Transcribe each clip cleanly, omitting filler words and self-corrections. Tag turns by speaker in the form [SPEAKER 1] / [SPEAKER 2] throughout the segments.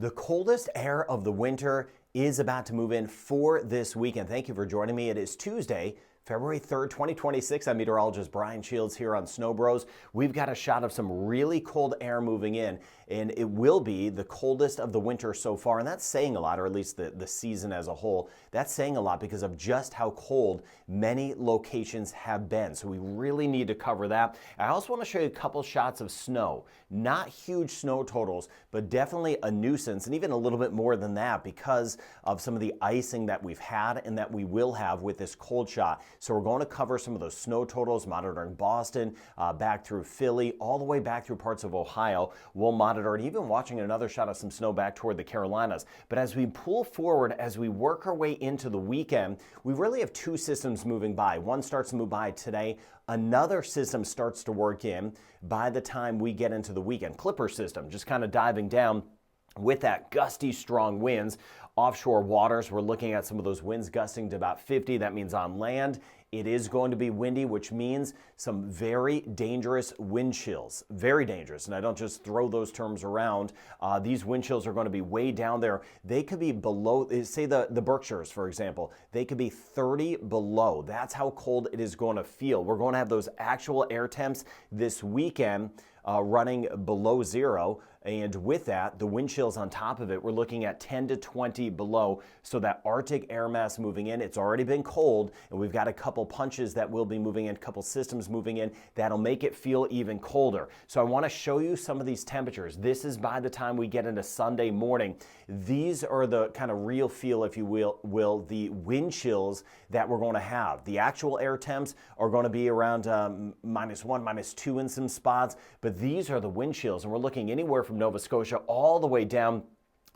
[SPEAKER 1] The coldest air of the winter is about to move in for this weekend. Thank you for joining me. It is Tuesday, February 3rd, 2026. I'm meteorologist Brian Shields here on Snow Bros. We've got a shot of some really cold air moving in, and it will be the coldest of the winter so far. And that's saying a lot, or at least the season as a whole. That's saying a lot because of just how cold many locations have been. So we really need to cover that. I also want to show you a couple shots of snow. Not huge snow totals, but definitely a nuisance, and even a little bit more than that because of some of the icing that we've had and that we will have with this cold shot. So we're going to cover some of those snow totals, monitoring Boston, back through Philly, all the way back through parts of Ohio. We'll monitor it, even watching another shot of some snow back toward the Carolinas. But as we pull forward, as we work our way into the weekend, we really have two systems moving by. One starts to move by today. Another system starts to work in by the time we get into the weekend. Clipper system, just kind of diving down with that gusty, strong winds. Offshore waters, we're looking at some of those winds gusting to about 50. That means on land, it is going to be windy, which means some very dangerous wind chills. Very dangerous. And I don't just throw those terms around. These wind chills are going to be way down there. They could be below, say the Berkshires, for example. They could be 30 below. That's how cold it is going to feel. We're going to have those actual air temps this weekend running below zero. And with that, the wind chills on top of it, we're looking at 10 to 20 below. So that Arctic air mass moving in, it's already been cold, and we've got a couple punches that will be moving in, a couple systems moving in, that'll make it feel even colder. So I want to show you some of these temperatures. This is by the time we get into Sunday morning. These are the kind of real feel, if you will, the wind chills that we're going to have. The actual air temps are going to be around -1, -2 in some spots, but these are the wind chills, and we're looking anywhere from Nova Scotia all the way down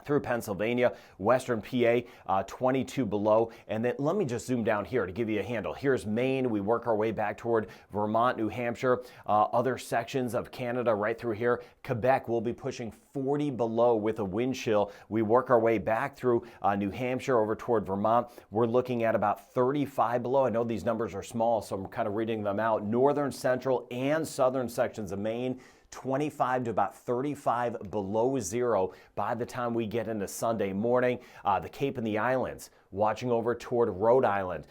[SPEAKER 1] through Pennsylvania, western PA, 22 below. And then let me just zoom down here to give you a handle. Here's Maine. We work our way back toward Vermont, New Hampshire, other sections of Canada right through here. Quebec will be pushing 40 below with a wind chill. We work our way back through New Hampshire over toward Vermont. We're looking at about 35 below. I know these numbers are small, so I'm kind of reading them out. Northern, central, and southern sections of Maine, 25 to about 35 below zero by the time we get into Sunday morning. The Cape and the Islands, watching over toward Rhode Island,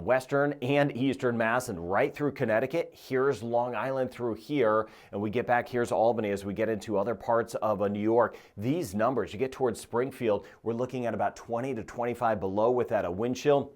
[SPEAKER 1] western and eastern Mass, and right through Connecticut. Here's Long Island through here, and we get back, here's Albany as we get into other parts of New York. These numbers, you get towards Springfield, we're looking at about 20 to 25 below with that wind chill.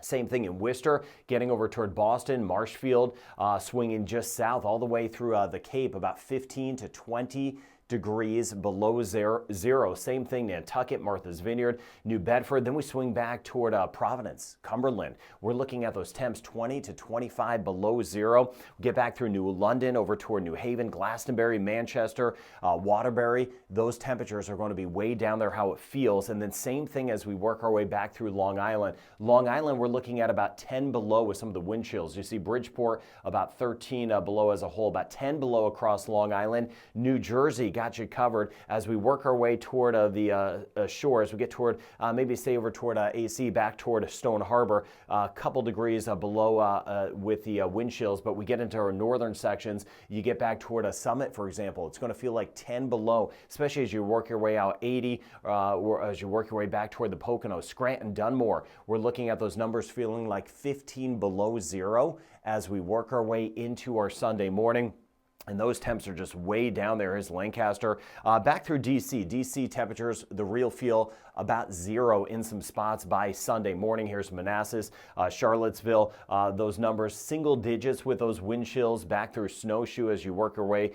[SPEAKER 1] Same thing in Worcester, getting over toward Boston, Marshfield, swinging just south all the way through the Cape, about 15 to 20 degrees below zero. Same thing, Nantucket, Martha's Vineyard, New Bedford. Then we swing back toward Providence, Cumberland. We're looking at those temps 20 to 25 below zero. We get back through New London, over toward New Haven, Glastonbury, Manchester, Waterbury. Those temperatures are going to be way down there how it feels. And then same thing as we work our way back through Long Island. Long Island, we're looking at about 10 below with some of the wind chills. You see Bridgeport about 13 below as a whole, about 10 below across Long Island. New Jersey got you covered as we work our way toward the shore, as we get toward maybe stay over toward AC, back toward Stone Harbor, a couple degrees below with the wind chills. But we get into our northern sections, you get back toward a Summit, for example, it's going to feel like 10 below, especially as you work your way out 80, or as you work your way back toward the Poconos. Scranton, Dunmore, we're looking at those numbers feeling like 15 below zero as we work our way into our Sunday morning. And those temps are just way down there. Here's Lancaster. Back through D.C. D.C. temperatures, the real feel about zero in some spots by Sunday morning. Here's Manassas, Charlottesville. Those numbers, single digits with those wind chills back through Snowshoe as you work your way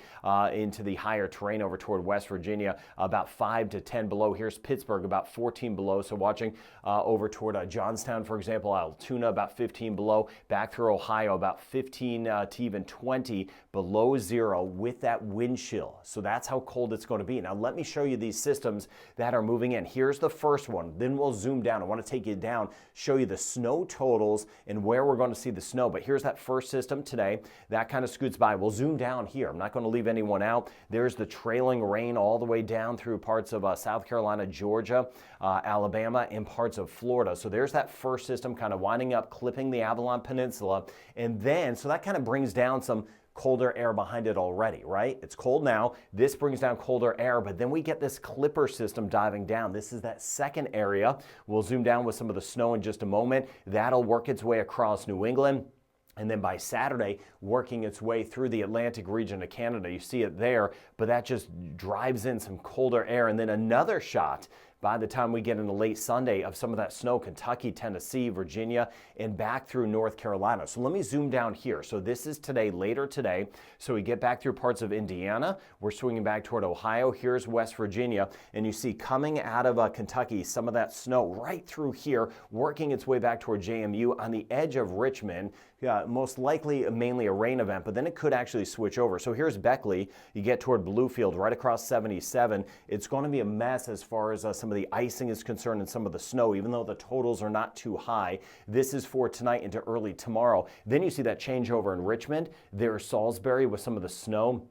[SPEAKER 1] into the higher terrain over toward West Virginia, about 5 to 10 below. Here's Pittsburgh, about 14 below. So watching over toward Johnstown, for example, Altoona, about 15 below. Back through Ohio, about 15 to even 20 below zero with that wind chill. So that's how cold it's going to be. Now let me show you these systems that are moving in. Here's the first one. Then we'll zoom down. I want to take you down, show you the snow totals and where we're going to see the snow. But here's that first system today. That kind of scoots by. We'll zoom down here. I'm not going to leave anyone out. There's the trailing rain all the way down through parts of South Carolina, Georgia, Alabama, and parts of Florida. So there's that first system kind of winding up, clipping the Avalon Peninsula. And then, so that kind of brings down some colder air behind it already, right? It's cold now. This brings down colder air, but then we get this clipper system diving down. This is that second area. We'll zoom down with some of the snow in just a moment. That'll work its way across New England. And then by Saturday, working its way through the Atlantic region of Canada. You see it there, but that just drives in some colder air. And then another shot by the time we get into late Sunday of some of that snow, Kentucky, Tennessee, Virginia, and back through North Carolina. So let me zoom down here. So this is today, later today. So we get back through parts of Indiana. We're swinging back toward Ohio. Here's West Virginia. And you see coming out of Kentucky, some of that snow right through here, working its way back toward JMU on the edge of Richmond. Most likely mainly a rain event, but then it could actually switch over. So here's Beckley. You get toward Bluefield, right across 77. It's going to be a mess as far as some of the icing is concerned and some of the snow, even though the totals are not too high. This is for tonight into early tomorrow. Then you see that changeover in Richmond. There's Salisbury with some of the snow.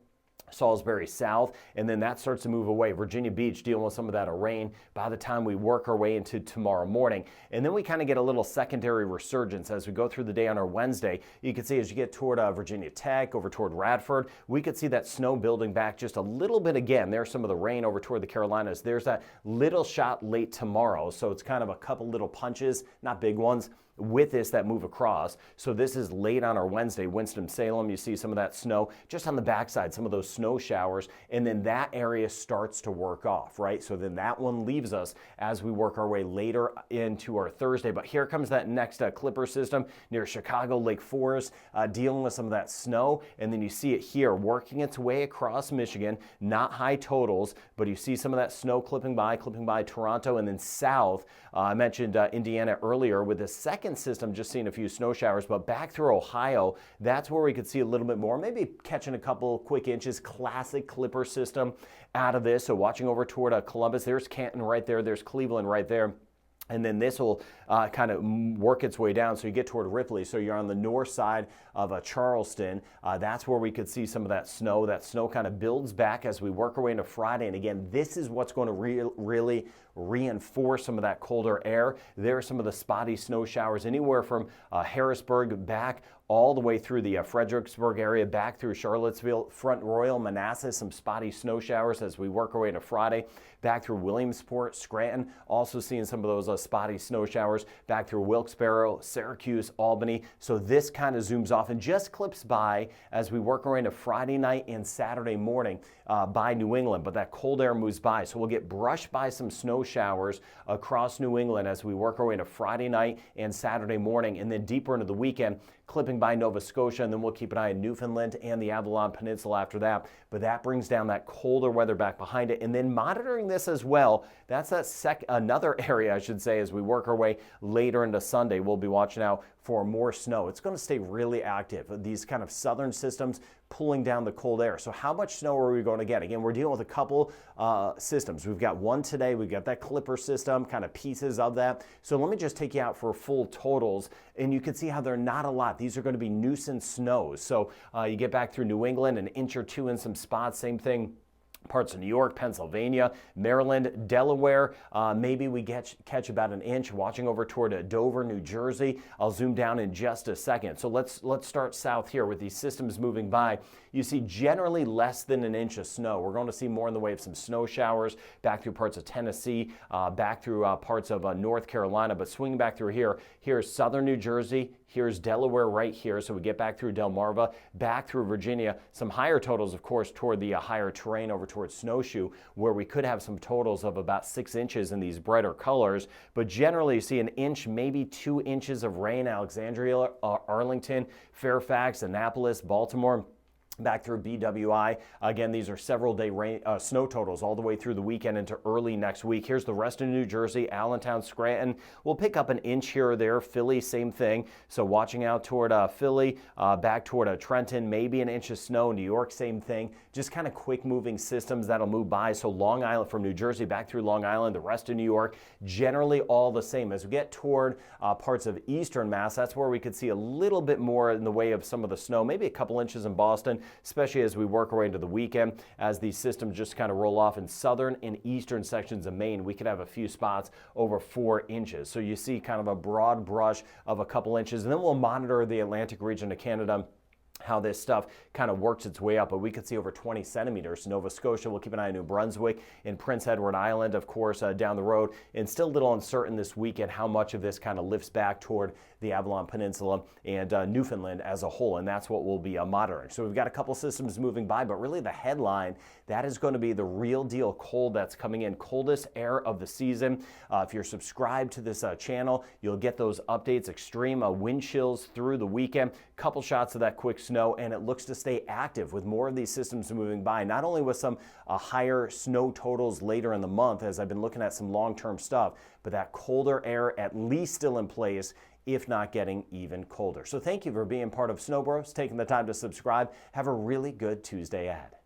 [SPEAKER 1] Salisbury south, and then that starts to move away. Virginia Beach dealing with some of that rain by the time we work our way into tomorrow morning. And then we kind of get a little secondary resurgence as we go through the day on our Wednesday. You can see as you get toward Virginia Tech, over toward Radford, we could see that snow building back just a little bit again. There's some of the rain over toward the Carolinas. There's that little shot late tomorrow. So it's kind of a couple little punches, not big ones, with this that move across. So this is late on our Wednesday. Winston-Salem, you see some of that snow just on the backside, some of those snow showers, and then that area starts to work off, right? So then that one leaves us as we work our way later into our Thursday. But here comes that next clipper system near Chicago, Lake Forest, dealing with some of that snow, and then you see it here working its way across Michigan. Not high totals, but you see some of that snow clipping by Toronto, and then south. I mentioned Indiana earlier with the second system, just seeing a few snow showers, but back through Ohio, that's where we could see a little bit more, maybe catching a couple quick inches. Classic clipper system out of this. So watching over toward Columbus, there's Canton right there, there's Cleveland right there. And then this will kind of work its way down. So you get toward Ripley. So you're on the north side of Charleston. That's where we could see some of that snow. That snow kind of builds back as we work our way into Friday. And again, this is what's going to really reinforce some of that colder air. There are some of the spotty snow showers anywhere from Harrisburg back all the way through the Fredericksburg area, back through Charlottesville, Front Royal, Manassas, some spotty snow showers as we work our way into Friday, back through Williamsport, Scranton, also seeing some of those spotty snow showers, back through Wilkes-Barre, Syracuse, Albany. So this kind of zooms off and just clips by as we work our way into Friday night and Saturday morning by New England, but that cold air moves by. So we'll get brushed by some snow showers across New England as we work our way into Friday night and Saturday morning, and then deeper into the weekend, clipping by Nova Scotia, and then we'll keep an eye on Newfoundland and the Avalon Peninsula after that. But that brings down that colder weather back behind it. And then monitoring this as well, that's another area, I should say, as we work our way later into Sunday. We'll be watching out for more snow. It's going to stay really active. These kind of southern systems pulling down the cold air. So how much snow are we going to get? Again, we're dealing with a couple systems. We've got one today. We've got that clipper system, kind of pieces of that. So let me just take you out for full totals, and you can see how they're not a lot. These are going to be nuisance snows. So you get back through New England, an inch or two in some spots. Same thing. Parts of New York, Pennsylvania, Maryland, Delaware, maybe we catch about an inch. Watching over toward Dover, New Jersey. I'll zoom down in just a second. So let's start south here with these systems moving by. You see generally less than an inch of snow. We're going to see more in the way of some snow showers back through parts of Tennessee, back through parts of North Carolina, but swinging back through here. Here's southern New Jersey. Here's Delaware right here, so we get back through Delmarva, back through Virginia. Some higher totals, of course, toward the higher terrain over towards Snowshoe, where we could have some totals of about 6 inches in these brighter colors. But generally, you see an inch, maybe 2 inches of rain. Alexandria, Arlington, Fairfax, Annapolis, Baltimore. Back through BWI. Again, these are several day snow totals all the way through the weekend into early next week. Here's the rest of New Jersey, Allentown, Scranton. We'll pick up an inch here or there. Philly, same thing. So watching out toward Philly, back toward Trenton, maybe an inch of snow. New York, same thing. Just kind of quick moving systems that'll move by. So Long Island, from New Jersey back through Long Island, the rest of New York, generally all the same. As we get toward parts of eastern Mass, that's where we could see a little bit more in the way of some of the snow, maybe a couple inches in Boston, especially as we work our way into the weekend. As these systems just kind of roll off in southern and eastern sections of Maine, we could have a few spots over 4 inches. So you see kind of a broad brush of a couple inches, and then we'll monitor the Atlantic region of Canada how this stuff kind of works its way up, but we could see over 20 centimeters. Nova Scotia, we'll keep an eye on New Brunswick and Prince Edward Island, of course, down the road. And still a little uncertain this weekend how much of this kind of lifts back toward the Avalon Peninsula and Newfoundland as a whole, and that's what we'll be monitoring. So we've got a couple systems moving by, but really the headline, that is going to be the real deal cold that's coming in, coldest air of the season. If you're subscribed to this channel, you'll get those updates, extreme wind chills through the weekend, couple shots of that quick snow, and it looks to stay active with more of these systems moving by, not only with some higher snow totals later in the month, as I've been looking at some long-term stuff, but that colder air at least still in place, if not getting even colder. So thank you for being part of Snow Bros, taking the time to subscribe. Have a really good Tuesday ahead.